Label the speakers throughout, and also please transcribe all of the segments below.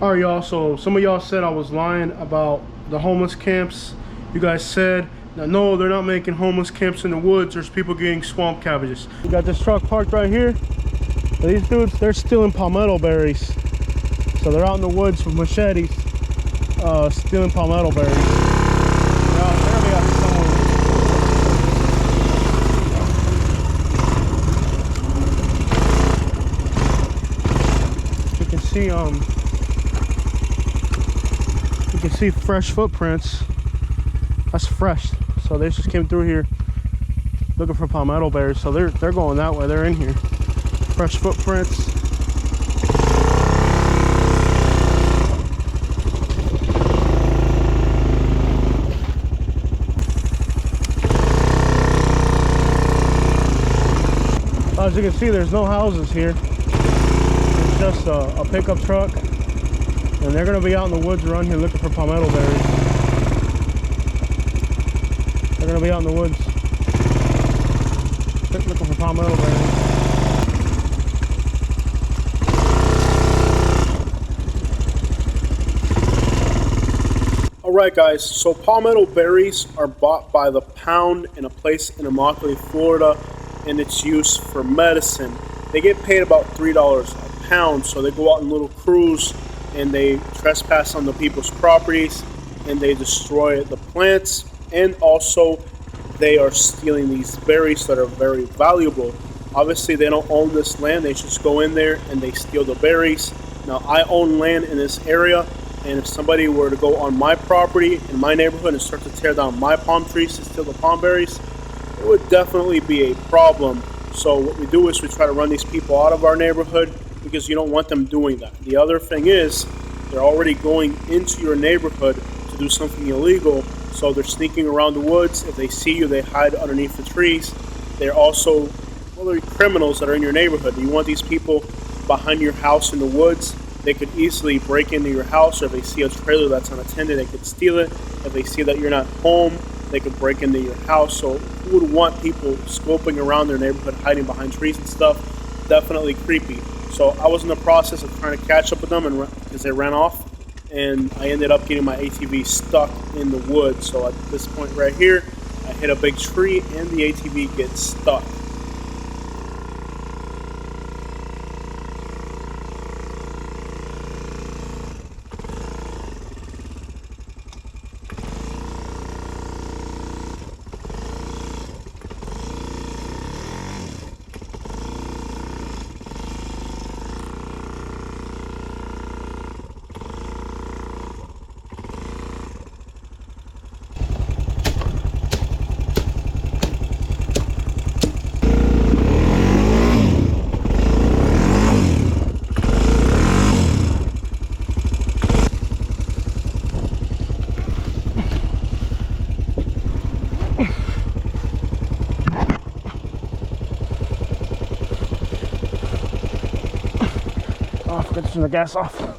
Speaker 1: All right, y'all, so some of y'all said I was lying about the homeless camps. You guys said that no, they're not making homeless camps in the woods. There's people getting swamp cabbages. We got this truck parked right here. These dudes, they're stealing palmetto berries. So they're out in the woods with machetes, stealing palmetto berries. Now, they're gonna be out somewhere. You can see, you can see fresh footprints. That's fresh. So they just came through here looking for palmetto berries. So they're going that way. They're in here. Fresh footprints. As you can see, there's no houses here. It's just a pickup truck. And they're gonna be out in the woods around here looking for palmetto berries. They're gonna be out in the woods looking for palmetto berries. Alright guys, so palmetto berries are bought by the pound in a place in Immokalee, Florida, and it's used for medicine. They get paid about $3 a pound, so they go out in little crews and they trespass on the people's properties and they destroy the plants, and also they are stealing these berries that are very valuable. Obviously they don't own this land, they just go in there and they steal the berries. Now I own land in this area, and if somebody were to go on my property in my neighborhood and start to tear down my palm trees to steal the palm berries, it would definitely be a problem. So what we do is we try to run these people out of our neighborhood because you don't want them doing that. The other thing is they're already going into your neighborhood to do something illegal, so they're sneaking around the woods. If they see you, they hide underneath the trees. They're also, well, they're criminals that are in your neighborhood. You want these people behind your house in the woods. They could easily break into your house, or if they see a trailer that's unattended, they could steal it. If they see that you're not home, they could break into your house. So who would want people scoping around their neighborhood, hiding behind trees and stuff? Definitely creepy. So I was in the process of trying to catch up with them because they ran off, and I ended up getting my ATV stuck in the woods. So at this point right here, I hit a big tree and the ATV gets stuck. Oh, I forgot to turn the gas off.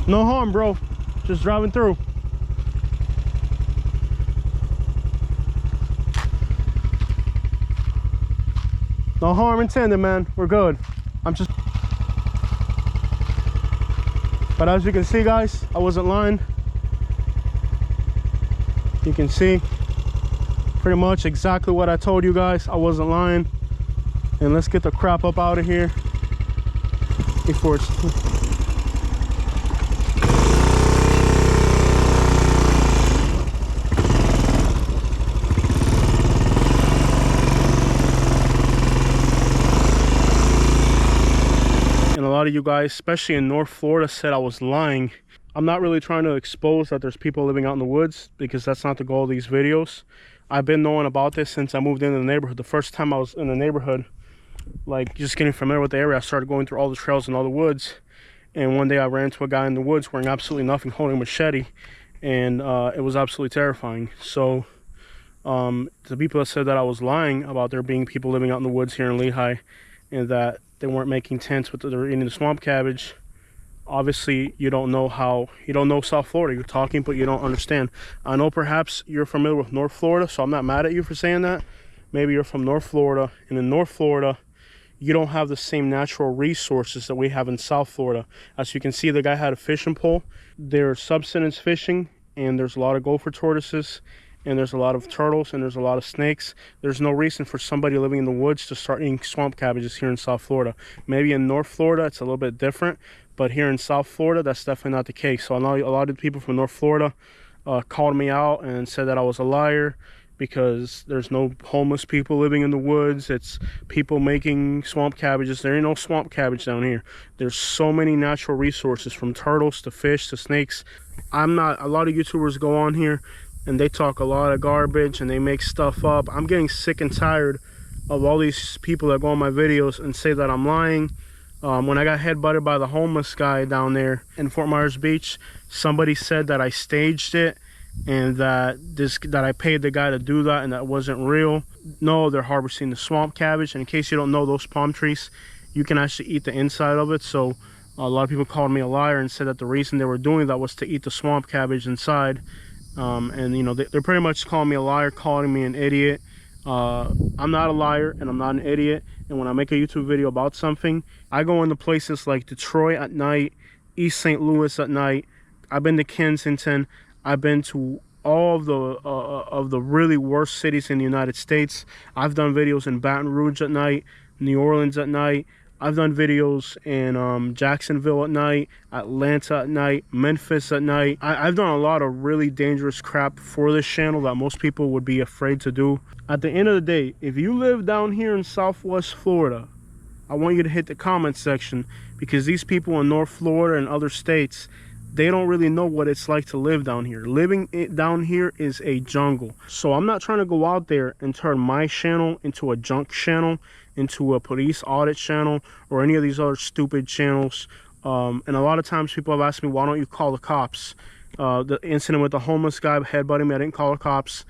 Speaker 1: No harm, bro. Just driving through. No harm intended, man. We're good. I'm just... But as you can see, guys, I wasn't lying. You can see pretty much exactly what I told you guys. I wasn't lying. And let's get the crap up out of here before it's... And a lot of you guys, especially in North Florida, said I was lying. I'm not really trying to expose that there's people living out in the woods, because that's not the goal of these videos. I've been knowing about this since I moved into the neighborhood. The first time I was in the neighborhood, like just getting familiar with the area, I started going through all the trails and all the woods. And one day I ran into a guy in the woods wearing absolutely nothing, holding a machete. And it was absolutely terrifying. So the people that said that I was lying about there being people living out in the woods here in Lehigh, and that they weren't making tents, but they were eating the swamp cabbage, obviously you don't know South Florida. You're talking, but you don't understand. I know perhaps you're familiar with North Florida, so I'm not mad at you for saying that. Maybe you're from North Florida, and in North Florida you don't have the same natural resources that we have in South Florida. As you can see, the guy had a fishing pole. There's subsistence fishing, and there's a lot of gopher tortoises, and there's a lot of turtles, and there's a lot of snakes. There's no reason for somebody living in the woods to start eating swamp cabbages here in South Florida. Maybe in North Florida it's a little bit different, but here in South Florida that's definitely not the case. So I know a lot of people from North Florida called me out and said that I was a liar, because there's no homeless people living in the woods. It's people making swamp cabbages. There ain't no swamp cabbage down here. There's so many natural resources, from turtles to fish to snakes. A lot of YouTubers go on here and they talk a lot of garbage and they make stuff up. I'm getting sick and tired of all these people that go on my videos and say that I'm lying. When I got headbutted by the homeless guy down there in Fort Myers Beach, somebody said that I staged it, and that I paid the guy to do that, and that wasn't real. No, they're harvesting the swamp cabbage. And in case you don't know, those palm trees, you can actually eat the inside of it. So a lot of people called me a liar and said that the reason they were doing that was to eat the swamp cabbage inside. And you know, they're pretty much calling me a liar, calling me an idiot. I'm not a liar and I'm not an idiot. And when I make a YouTube video about something, I go into places like Detroit at night, East St. Louis at night. I've been to Kensington. I've been to all of the really worst cities in the United States. I've done videos in Baton Rouge at night, New Orleans at night. I've done videos in Jacksonville at night, Atlanta at night, Memphis at night. I've done a lot of really dangerous crap for this channel that most people would be afraid to do. At the end of the day, if you live down here in Southwest Florida, I want you to hit the comment section, because these people in North Florida and other states, they don't really know what it's like to live down here. Living down here is a jungle. So I'm not trying to go out there and turn my channel into a junk channel, into a police audit channel, or any of these other stupid channels. And a lot of times people have asked me, why don't you call the cops? The incident with the homeless guy headbutting me, I didn't call the cops.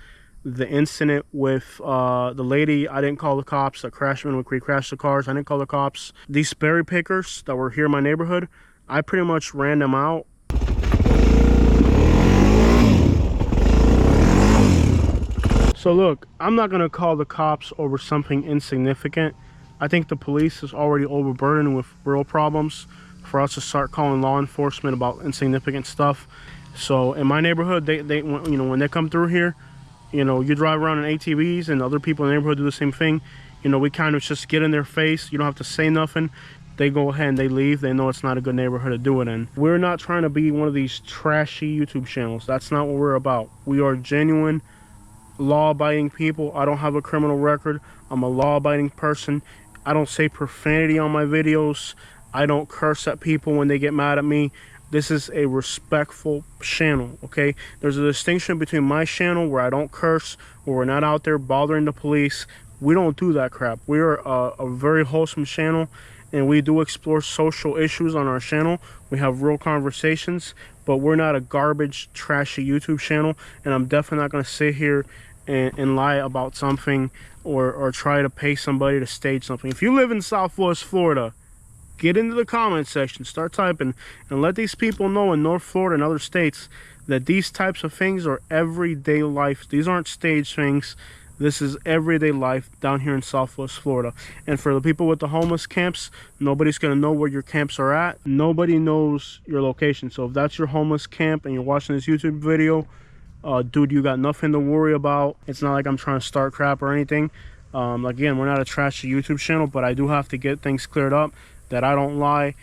Speaker 1: The incident with the lady, I didn't call the cops. The crashman when we crashed the cars, I didn't call the cops. These berry pickers that were here in my neighborhood, I pretty much ran them out. So look, I'm not gonna call the cops over something insignificant. I think the police is already overburdened with real problems for us to start calling law enforcement about insignificant stuff. So in my neighborhood, they you know, when they come through here, you know, you drive around in ATVs and other people in the neighborhood do the same thing. You know, we kind of just get in their face. You don't have to say nothing. They go ahead and they leave. They know it's not a good neighborhood to do it in. We're not trying to be one of these trashy YouTube channels. That's not what we're about. We are genuine, law-abiding people. I don't have a criminal record. I'm a law-abiding person. I don't say profanity on my videos. I don't curse at people when they get mad at me. This is a respectful channel, okay? There's a distinction between my channel where I don't curse, where we're not out there bothering the police. We don't do that crap. We are a very wholesome channel, and we do explore social issues on our channel. We have real conversations, but we're not a garbage, trashy YouTube channel. And I'm definitely not gonna sit here and lie about something or try to pay somebody to stage something. If you live in Southwest Florida, get into the comment section, start typing, and let these people know in North Florida and other states that these types of things are everyday life. These aren't stage things. This is everyday life down here in Southwest Florida. And for the people with the homeless camps, nobody's going to know where your camps are at. Nobody knows your location. So if that's your homeless camp and you're watching this YouTube video, dude, you got nothing to worry about. It's not like I'm trying to start crap or anything. Again, we're not a trashy YouTube channel, but I do have to get things cleared up, that I don't lie